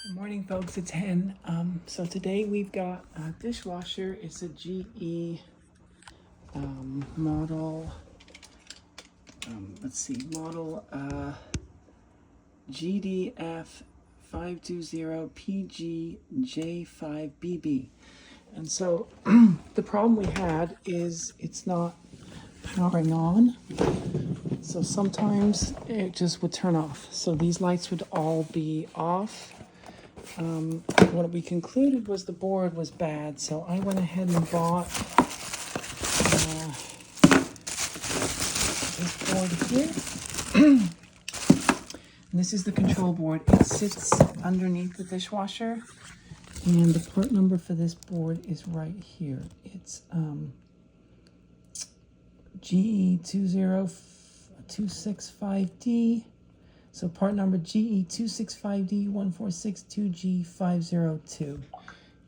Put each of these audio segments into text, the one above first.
Good morning, folks. It's Hen. So today we've got a dishwasher. It's a GE model. Model GDF 520PGJ5BB. And so the problem we had is it's not powering on. So sometimes it just would turn off. So these lights would all be off. What we concluded was the board was bad, so I went ahead and bought this board here. And this is the control board. It sits underneath the dishwasher, and the part number for this board is right here. It's GE 20265D. So part number GE265D1462G502.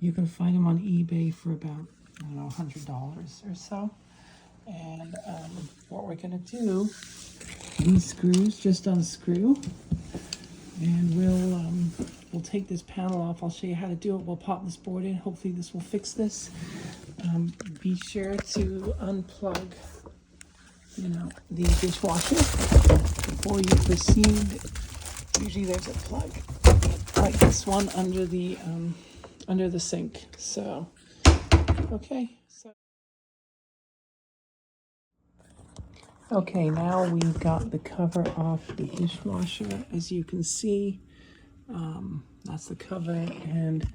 You can find them on eBay for about, $100 or so. And what we're gonna do, these screws just unscrew, and we'll take this panel off. I'll show you how to do it. We'll pop this board in. Hopefully this will fix this. Be sure to unplug the dishwasher before you proceed. Usually there's a plug like this one under the sink. So okay, now we've got the cover off the dishwasher. As you can see, that's the cover, and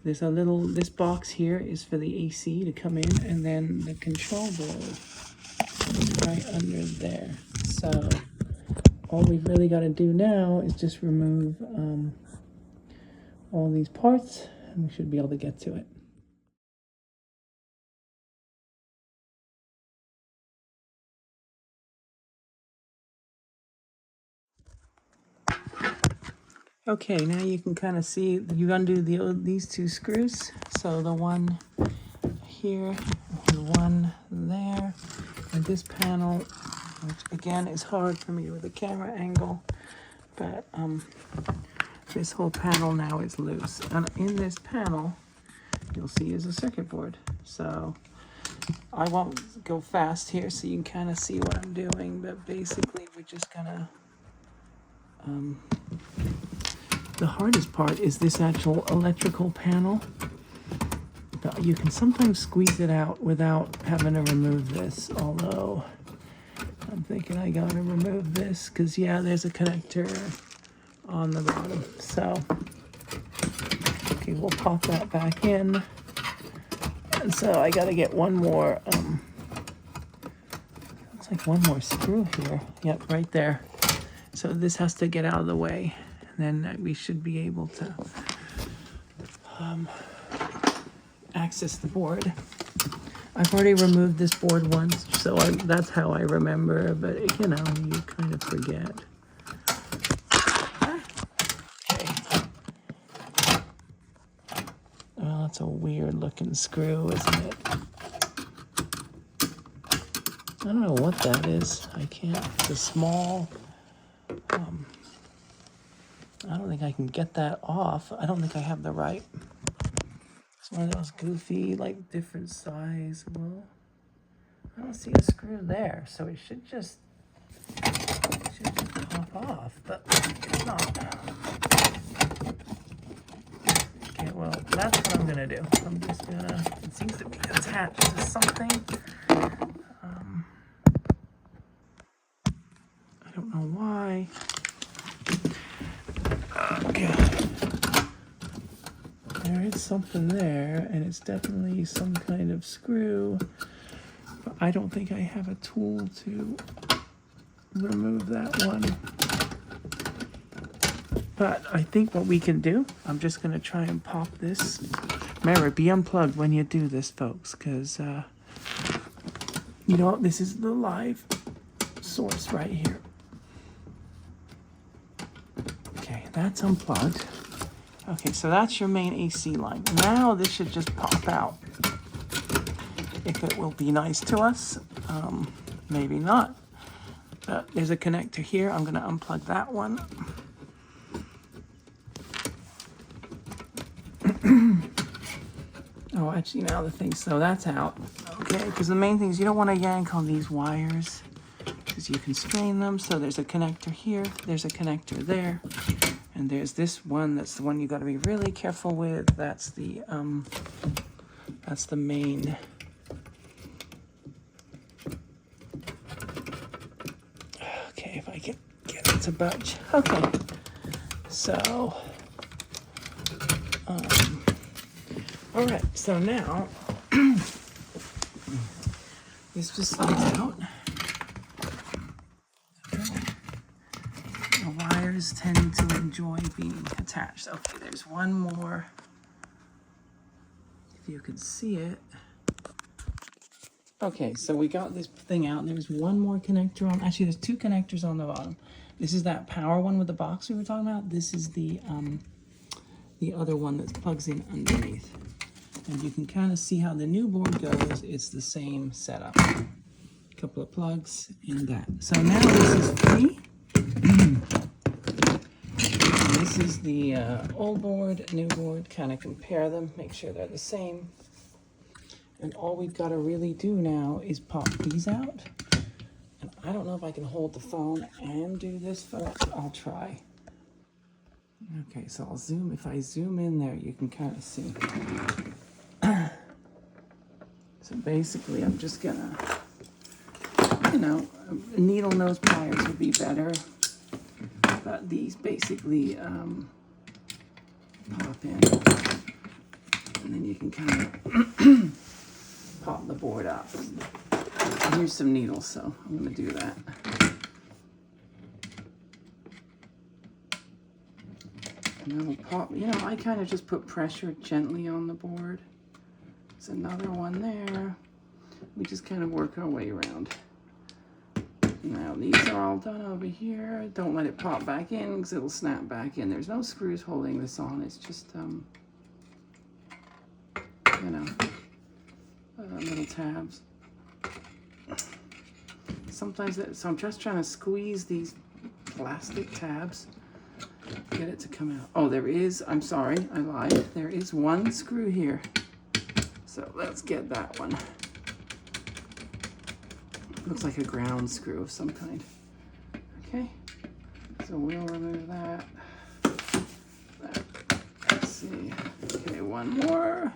there's this box here is for the AC to come in, and then the control board right under there. So all we've really got to do now is just remove all these parts, and we should be able to get to it. Okay, now you can kind of see you undo these two screws. So the one here and one there, and this panel, which again is hard for me with the camera angle, but this whole panel now is loose, and in this panel you'll see is a circuit board. So I won't go fast here so you can kind of see what I'm doing, but basically we're just gonna the hardest part is this actual electrical panel. You can sometimes squeeze it out without having to remove this, although I'm thinking I gotta remove this because, yeah, there's a connector on the bottom. So, okay, we'll pop that back in. And so I gotta get one more, looks like one more screw here. Yep, right there. So this has to get out of the way. And then we should be able to access the board. I've already removed this board once, so that's how I remember, but you kind of forget. Okay. Well, it's a weird looking screw, isn't it? I don't know what that is. I can't, it's a small, I don't think I can get that off. I don't think I have the right. It's one of those goofy, like different size. Well, I don't see a screw there, so it should just pop off, but it's not. Okay, well, that's what I'm gonna do. I'm just gonna, it seems to be attached to something. I don't know why. Okay. There is something there, and it's definitely some kind of screw, but I don't think I have a tool to remove that one. But I think what we can do, I'm just going to try and pop this. Remember, be unplugged when you do this, folks, because, this is the live source right here. Okay, that's unplugged. Okay, so that's your main AC line. Now this should just pop out. If it will be nice to us, maybe not. There's a connector here. I'm going to unplug that one. actually now the thing, so that's out. Okay, because the main thing is you don't want to yank on these wires because you can strain them. So there's a connector here, there's a connector there, and there's this one. That's the one you got to be really careful with. That's the main. Okay, if I can get it to budge. Okay, so. All right, so now this just slides out. The wires tend to enjoy being attached. Okay, there's one more. If you can see it. Okay, so we got this thing out. There's one more connector on. Actually, there's two connectors on the bottom. This is that power one with the box we were talking about. This is the other one that plugs in underneath. And you can kind of see how the new board goes. It's the same setup. A couple of plugs and that. So now this is free. This is the old board, new board. Kind of compare them, make sure they're the same. And all we've got to really do now is pop these out. And I don't know if I can hold the phone and do this, folks. I'll try. Okay, so I'll zoom. If I zoom in there, you can kind of see. So basically, I'm just gonna, needle nose pliers would be better, but these basically pop in, and then you can kind of pop the board up. Here's some needles, so I'm gonna do that. And then we'll pop, I kind of just put pressure gently on the board. There's another one there. We just kind of work our way around. Now these are all done over here. Don't let it pop back in because it'll snap back in. There's no screws holding this on. It's just, little tabs. Sometimes, so I'm just trying to squeeze these plastic tabs. Get it to come out. Oh, there is, I'm sorry, I lied. There is one screw here. So let's get that one. Looks like a ground screw of some kind. Okay, so we'll remove that. Let's see. Okay, one more.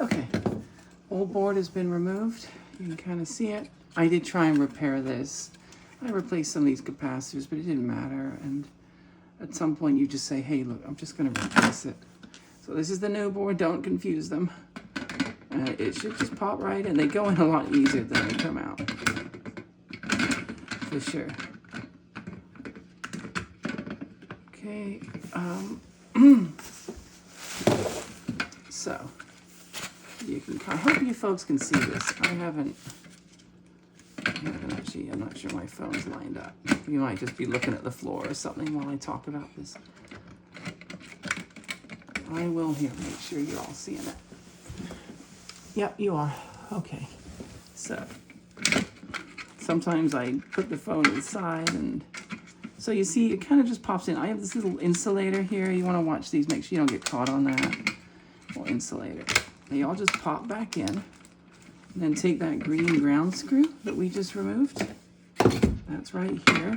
Okay, old board has been removed. You can kind of see it. I did try and repair this. I replaced some of these capacitors, but it didn't matter. And at some point you just say, hey, look, I'm just gonna replace it. So this is the new board, don't confuse them. It should just pop right in. They go in a lot easier than they come out, for sure. Okay, so you can, I hope you folks can see this. I'm not sure my phone's lined up. You might just be looking at the floor or something while I talk about this. I will here, make sure you're all seeing it. Yep, you are. Okay. So, sometimes I put the phone inside and, so you see it kind of just pops in. I have this little insulator here. You want to watch these, make sure you don't get caught on that. We'll insulate it. They all just pop back in. And then take that green ground screw that we just removed. That's right here.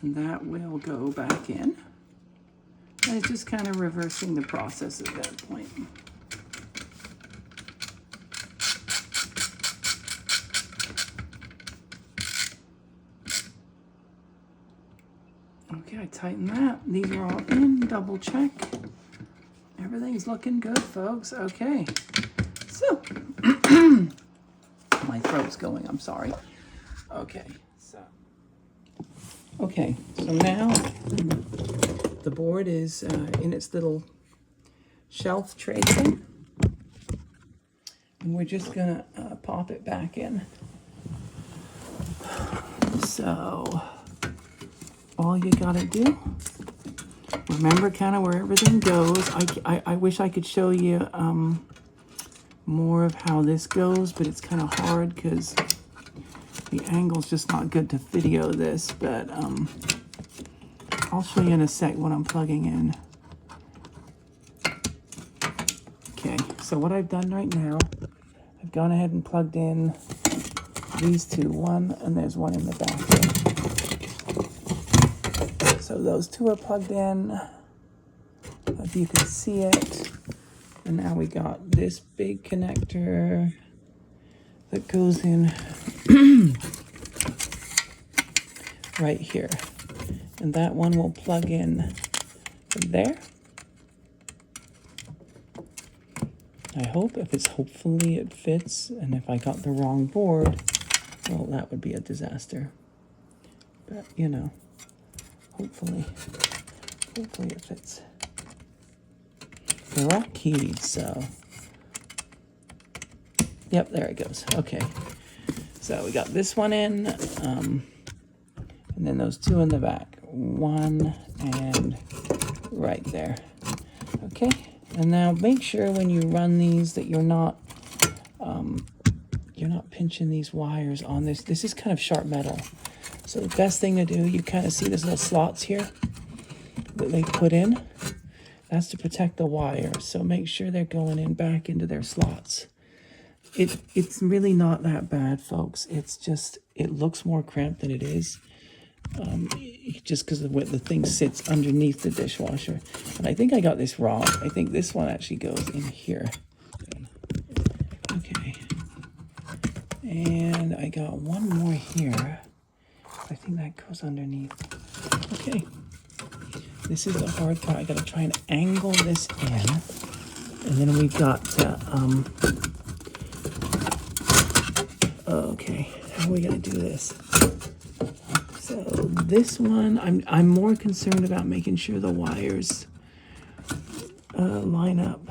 And that will go back in. And it's just kind of reversing the process at that point. Okay, I tighten that. These are all in, double check. Everything's looking good, folks. Okay. So, my throat's going, I'm sorry. Okay, so now the board is in its little shelf tray thing. And we're just gonna pop it back in. So, all you gotta do, remember kind of where everything goes. I wish I could show you more of how this goes, but it's kind of hard because The angle's just not good to video this, but I'll show you in a sec what I'm plugging in. Okay, so what I've done right now, I've gone ahead and plugged in these two, one, and there's one in the back here. So those two are plugged in. If you can see it. And now we got this big connector that goes in right here. And that one will plug in there. I hope, hopefully it fits, and if I got the wrong board, well, that would be a disaster. But, you know, hopefully it fits. They're all keyed, so. Yep, there it goes. Okay. So we got this one in, and then those two in the back. One and right there. Okay. And now make sure when you run these that you're not pinching these wires on this. This is kind of sharp metal. So the best thing to do, you kind of see these little slots here that they put in. That's to protect the wire. So make sure they're going in back into their slots. It's really not that bad, folks. It's just, it looks more cramped than it is. Just because of where the thing sits underneath the dishwasher. And I think I got this wrong. I think this one actually goes in here. Okay. And I got one more here. I think that goes underneath. Okay. This is the hard part. I gotta try and angle this in. And then we've got, okay, how are we gonna do this? So this one, I'm more concerned about making sure the wires line up.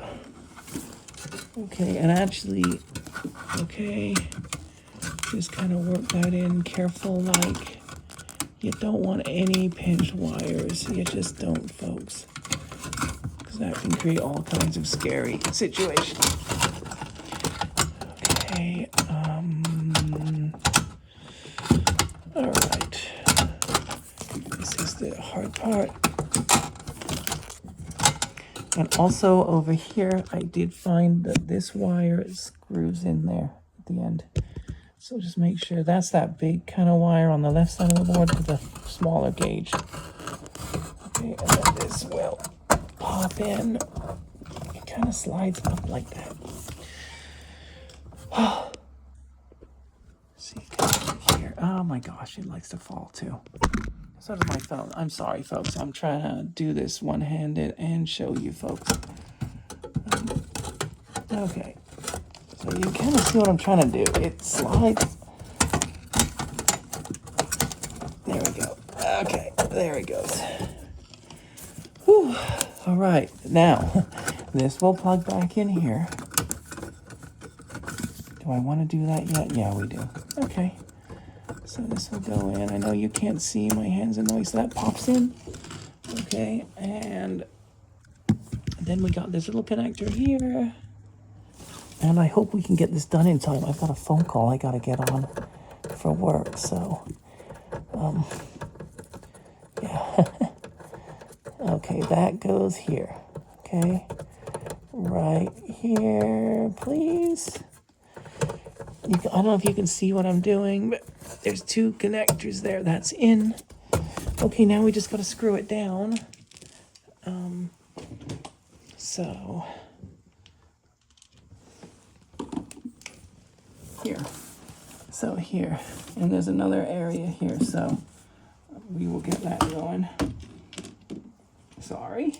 Okay, and actually, okay, just kind of work that in careful, like, you don't want any pinched wires. You just don't, folks, because that can create all kinds of scary situations. Okay, all right. This is the hard part. And also over here, I did find that this wire screws in there at the end. So just make sure that's that big kind of wire on the left side of the board to the smaller gauge. Okay, and then this will pop in. It kind of slides up like that. See, here. Oh my gosh, it likes to fall too. So does my phone. I'm sorry, folks. I'm trying to do this one-handed and show you folks. Okay. So you kind of see what I'm trying to do. It slides. There we go. Okay, there it goes. Whew. All right, now this will plug back in here. Do I want to do that yet? Yeah, we do. Okay. So this will go in. I know you can't see my hands in the way, so that pops in. Okay, and then we got this little connector here. And I hope we can get this done in time. I've got a phone call I gotta get on for work, so, yeah. Okay, that goes here, okay? Right here, please. I don't know if you can see what I'm doing, but there's two connectors there. That's in. Okay, now we just gotta screw it down. So... here. So here. And there's another area here, so we will get that going. Sorry.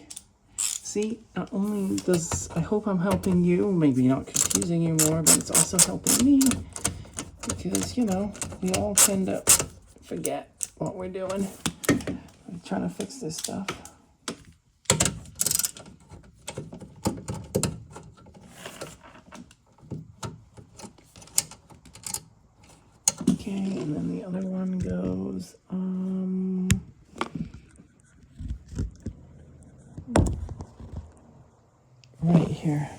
See, not only does, I hope I'm helping you, maybe not confusing you more, but it's also helping me, because, you know, we all tend to forget what we're doing. I'm trying to fix this stuff. Okay, and then the other one goes, right here.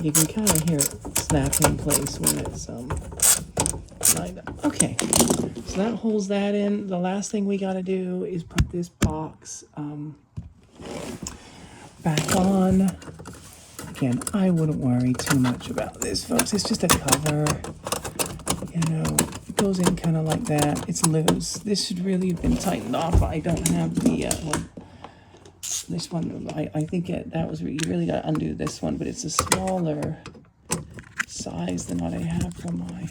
you can kind of hear it snap in place when it's lined up. Okay, so that holds that in. The last thing we got to do is put this box back on. Again, I wouldn't worry too much about this, folks. It's just a cover, you know. It goes in kind of like that. It's loose. This should really have been tightened off. I don't have the this one. I think that was, you really got to undo this one, but it's a smaller size than what I have for my.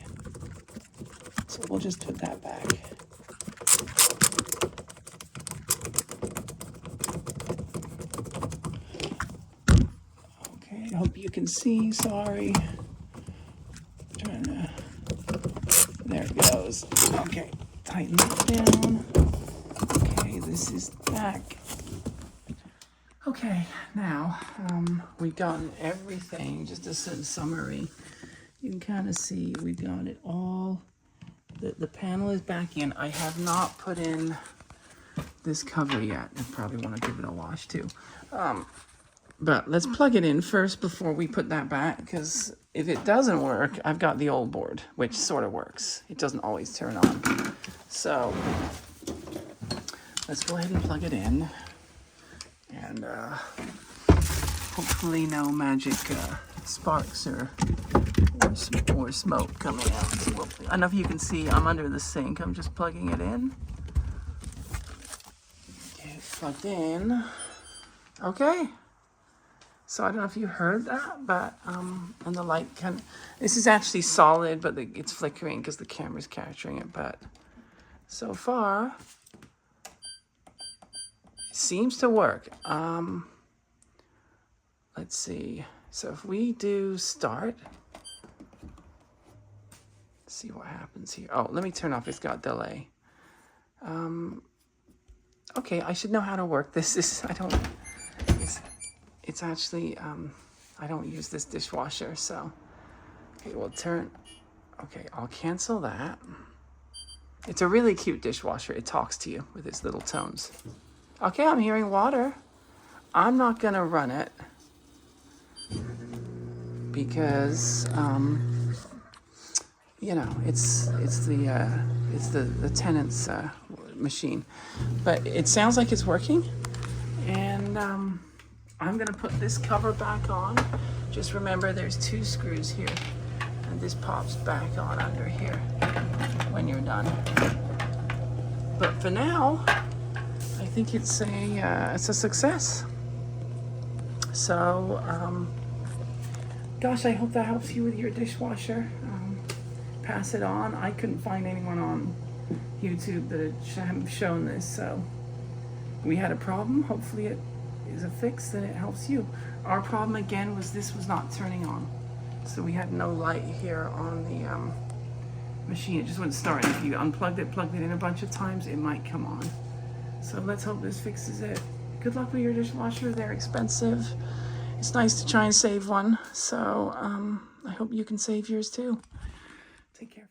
So we'll just put that back. Okay, I hope you can see. Sorry. Trying to. There it goes. Okay, tighten it down. Okay, this is back. Okay, now we've gotten everything. Just a summary. You can kind of see we've got it all. The panel is back in. I have not put in this cover yet. I probably want to give it a wash too. But let's plug it in first before we put that back, because if it doesn't work, I've got the old board, which sort of works. It doesn't always turn on. So let's go ahead and plug it in. And hopefully no magic sparks or smoke coming out. So I don't know if you can see, I'm under the sink. I'm just plugging it in. Okay, it's plugged in. Okay. So I don't know if you heard that, but and the light this is actually solid, but it's flickering because the camera's capturing it. But so far, it seems to work. Let's see. So if we do start, let's see what happens here. Oh, let me turn off. It's got delay. Okay, I should know how to work this. It's actually, I don't use this dishwasher, so. Okay, we'll okay, I'll cancel that. It's a really cute dishwasher. It talks to you with its little tones. Okay, I'm hearing water. I'm not gonna run it because, you know, it's the tenant's machine. But it sounds like it's working, and I'm gonna put this cover back on. Just remember there's 2 screws here, and this pops back on under here when you're done. But for now, I think it's a success. So, gosh, I hope that helps you with your dishwasher. Pass it on. I couldn't find anyone on YouTube that had shown this, so we had a problem. Hopefully it is a fix that it helps you. Our problem again was this was not turning on, so we had no light here on the machine. It just wouldn't start. If you unplugged it, plugged it in a bunch of times, it might come on. So let's hope this fixes it. Good luck with your dishwasher. They're expensive. It's nice to try and save one, so I hope you can save yours too. Take care.